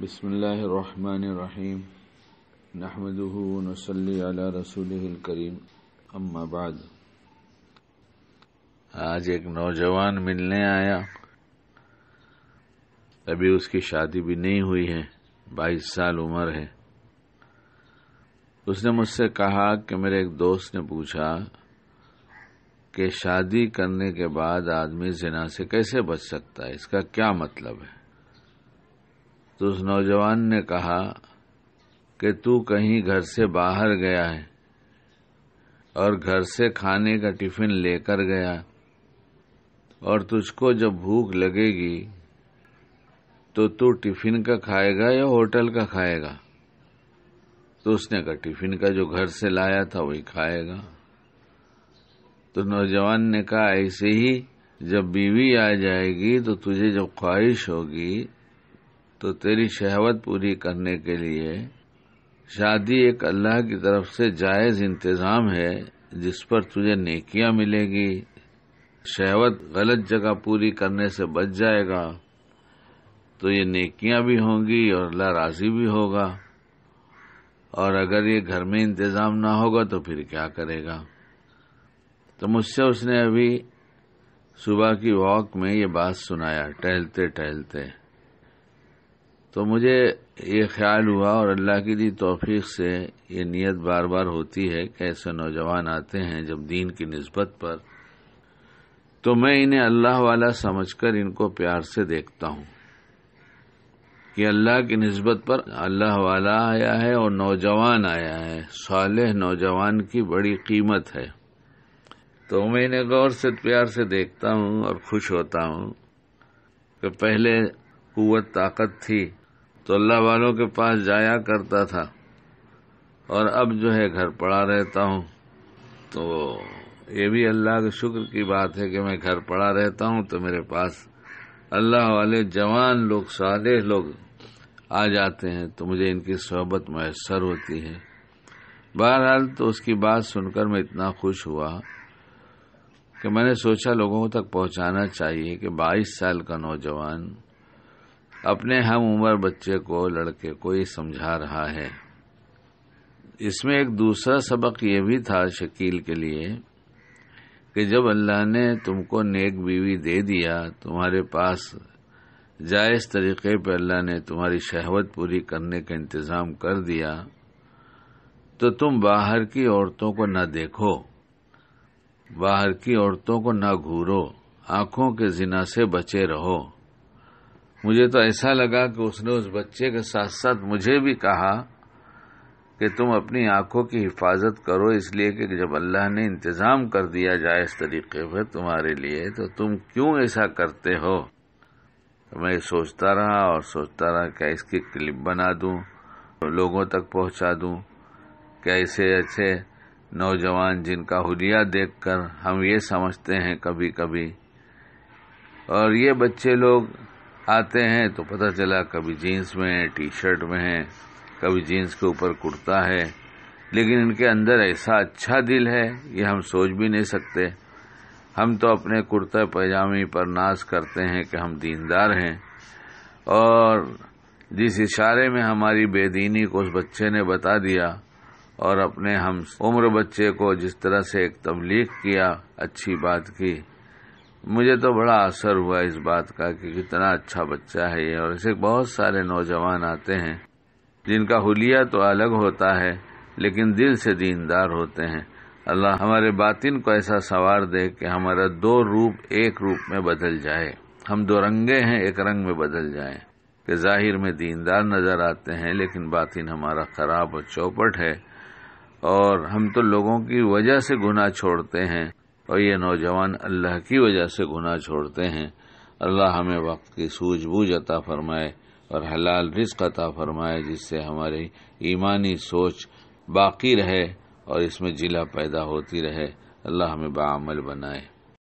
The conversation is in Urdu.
بسم اللہ الرحمن الرحیم نحمده ونصلی علی رسولہ الکریم اما بعد۔ آج ایک نوجوان ملنے آیا، ابھی اس کی شادی بھی نہیں ہوئی ہے، 22 سال عمر ہے۔ اس نے مجھ سے کہا کہ میرے ایک دوست نے پوچھا کہ شادی کرنے کے بعد آدمی زنا سے کیسے بچ سکتا ہے، اس کا کیا مطلب ہے؟ تو اس نوجوان نے کہا کہ تو کہیں گھر سے باہر گیا ہے اور گھر سے کھانے کا ٹفن لے کر گیا، اور تجھ کو جب بھوک لگے گی تو ٹفن کا کھائے گا یا ہوٹل کا کھائے گا؟ تو اس نے کہا ٹفن کا، جو گھر سے لایا تھا وہی کھائے گا۔ تو نوجوان نے کہا ایسے ہی جب بیوی آ جائے گی تو تجھے جب خواہش ہوگی تو تیری شہوت پوری کرنے کے لیے شادی ایک اللہ کی طرف سے جائز انتظام ہے جس پر تجھے نیکیاں ملے گی، شہوت غلط جگہ پوری کرنے سے بچ جائے گا تو یہ نیکیاں بھی ہوں گی اور اللہ راضی بھی ہوگا، اور اگر یہ گھر میں انتظام نہ ہوگا تو پھر کیا کرے گا؟ تو مجھ سے اس نے ابھی صبح کی واک میں یہ بات سنایا، ٹہلتے ٹہلتے۔ تو مجھے یہ خیال ہوا، اور اللہ کی دی توفیق سے یہ نیت بار بار ہوتی ہے کہ ایسے نوجوان آتے ہیں جب دین کی نسبت پر، تو میں انہیں اللہ والا سمجھ کر ان کو پیار سے دیکھتا ہوں کہ اللہ کی نسبت پر اللہ والا آیا ہے اور نوجوان آیا ہے، صالح نوجوان کی بڑی قیمت ہے۔ تو میں انہیں غور سے پیار سے دیکھتا ہوں اور خوش ہوتا ہوں کہ پہلے قوت طاقت تھی تو اللہ والوں کے پاس جایا کرتا تھا، اور اب جو ہے گھر پڑا رہتا ہوں۔ تو یہ بھی اللہ کے شکر کی بات ہے کہ میں گھر پڑا رہتا ہوں تو میرے پاس اللہ والے جوان لوگ، صالح لوگ آ جاتے ہیں تو مجھے ان کی صحبت میسر ہوتی ہے۔ بہرحال تو اس کی بات سن کر میں اتنا خوش ہوا کہ میں نے سوچا لوگوں تک پہنچانا چاہیے کہ 22 سال کا نوجوان اپنے ہم عمر بچے کو، لڑکے کو یہ سمجھا رہا ہے۔ اس میں ایک دوسرا سبق یہ بھی تھا شکیل کے لیے کہ جب اللہ نے تم کو نیک بیوی دے دیا، تمہارے پاس جائز طریقے پہ اللہ نے تمہاری شہوت پوری کرنے کا انتظام کر دیا، تو تم باہر کی عورتوں کو نہ دیکھو، باہر کی عورتوں کو نہ گھورو، آنکھوں کے زنا سے بچے رہو۔ مجھے تو ایسا لگا کہ اس نے اس بچے کے ساتھ ساتھ مجھے بھی کہا کہ تم اپنی آنکھوں کی حفاظت کرو، اس لیے کہ جب اللہ نے انتظام کر دیا جائز طریقے پہ تمہارے لیے تو تم کیوں ایسا کرتے ہو؟ میں سوچتا رہا کہ اس کی کلپ بنا دوں، لوگوں تک پہنچا دوں کہ ایسے اچھے نوجوان جن کا حلیہ دیکھ کر ہم یہ سمجھتے ہیں کبھی کبھی، اور یہ بچے لوگ آتے ہیں تو پتہ چلا کبھی جینس میں ہیں، ٹی شرٹ میں ہیں، کبھی جینس کے اوپر کرتا ہے، لیکن ان کے اندر ایسا اچھا دل ہے یہ ہم سوچ بھی نہیں سکتے۔ ہم تو اپنے کرتے پاجامے پر ناز کرتے ہیں کہ ہم دیندار ہیں، اور جس اشارے میں ہماری بے دینی کو اس بچے نے بتا دیا، اور اپنے ہم عمر بچے کو جس طرح سے ایک تبلیغ کیا اچھی بات کی، مجھے تو بڑا اثر ہوا اس بات کا کہ کتنا اچھا بچہ ہے یہ۔ اور ایسے بہت سارے نوجوان آتے ہیں جن کا حلیہ تو الگ ہوتا ہے لیکن دل سے دیندار ہوتے ہیں۔ اللہ ہمارے باطن کو ایسا سنوار دے کہ ہمارا 2 روپ ایک روپ میں بدل جائے، ہم 2 رنگیں ہیں ایک رنگ میں بدل جائیں، کہ ظاہر میں دیندار نظر آتے ہیں لیکن باطن ہمارا خراب اور چوپٹ ہے، اور ہم تو لوگوں کی وجہ سے گناہ چھوڑتے ہیں، اور یہ نوجوان اللہ کی وجہ سے گناہ چھوڑتے ہیں۔ اللہ ہمیں وقت کی سوجھ بوجھ عطا فرمائے اور حلال رزق عطا فرمائے جس سے ہماری ایمانی سوچ باقی رہے اور اس میں جلا پیدا ہوتی رہے۔ اللہ ہمیں باعمل بنائے۔